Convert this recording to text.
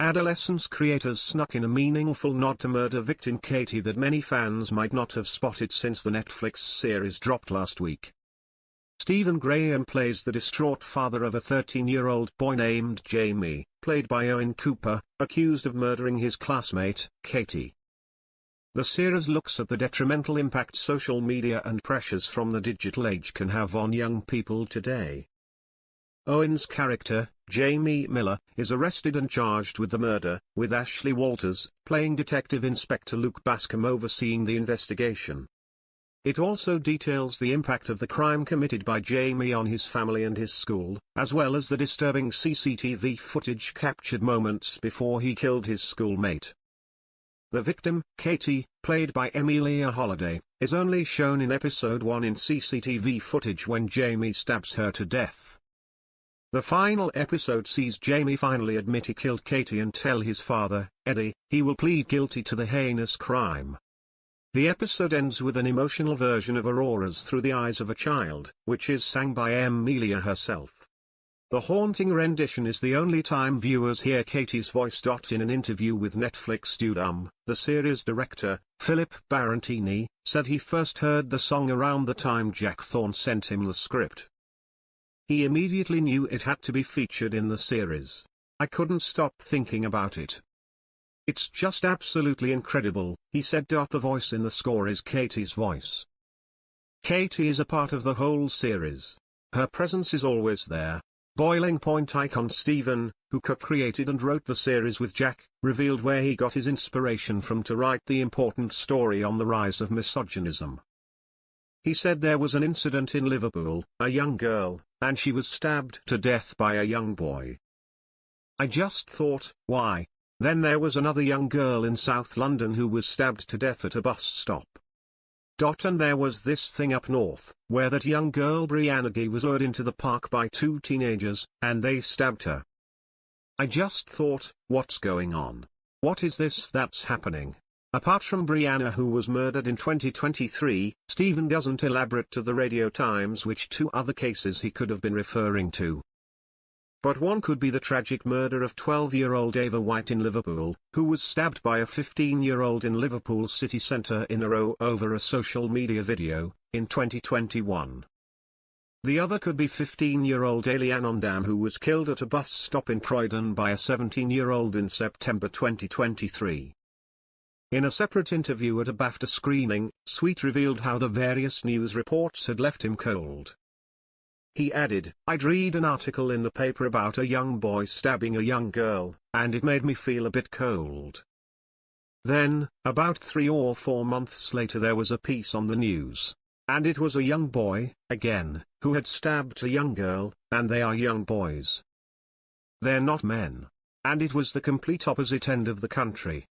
Adolescence creators snuck in a meaningful nod to murder victim Katie that many fans might not have spotted since the Netflix series dropped last week. Stephen Graham plays the distraught father of a 13-year-old boy named Jamie, played by Owen Cooper, accused of murdering his classmate, Katie. The series looks at the detrimental impact social media and pressures from the digital age can have on young people today. Owen's character, Jamie Miller, is arrested and charged with the murder, with Ashley Walters, playing Detective Inspector Luke Bascom overseeing the investigation. It also details the impact of the crime committed by Jamie on his family and his school, as well as the disturbing CCTV footage captured moments before he killed his schoolmate. The victim, Katie, played by Emilia Holliday, is only shown in episode 1 in CCTV footage when Jamie stabs her to death. The final episode sees Jamie finally admit he killed Katie and tell his father, Eddie, he will plead guilty to the heinous crime. The episode ends with an emotional version of Aurora's Through the Eyes of a Child, which is sang by Emilia herself. The haunting rendition is the only time viewers hear Katie's voice. In an interview with Netflix the series director, Philip Barantini, said he first heard the song around the time Jack Thorne sent him the script. He immediately knew it had to be featured in the series. I couldn't stop thinking about it. It's just absolutely incredible, he said. The voice in the score is Katie's voice. Katie is a part of the whole series. Her presence is always there. Boiling Point icon Stephen, who co-created and wrote the series with Jack, revealed where he got his inspiration from to write the important story on the rise of misogynism. He said there was an incident in Liverpool, a young girl, and she was stabbed to death by a young boy. I just thought, why? Then there was another young girl in South London who was stabbed to death at a bus stop. And there was this thing up north, where that young girl Brianna Gee was lured into the park by two teenagers, and they stabbed her. I just thought, what's going on? What is this that's happening? Apart from Brianna, who was murdered in 2023, Stephen doesn't elaborate to the Radio Times which two other cases he could have been referring to. But one could be the tragic murder of 12-year-old Ava White in Liverpool, who was stabbed by a 15-year-old in Liverpool's city centre in a row over a social media video, in 2021. The other could be 15-year-old Eliane Ondam, who was killed at a bus stop in Croydon by a 17-year-old in September 2023. In a separate interview at a BAFTA screening, Sweet revealed how the various news reports had left him cold. He added, I'd read an article in the paper about a young boy stabbing a young girl, and it made me feel a bit cold. Then, about 3 or 4 months later, there was a piece on the news. And it was a young boy, again, who had stabbed a young girl, and they are young boys. They're not men. And it was the complete opposite end of the country.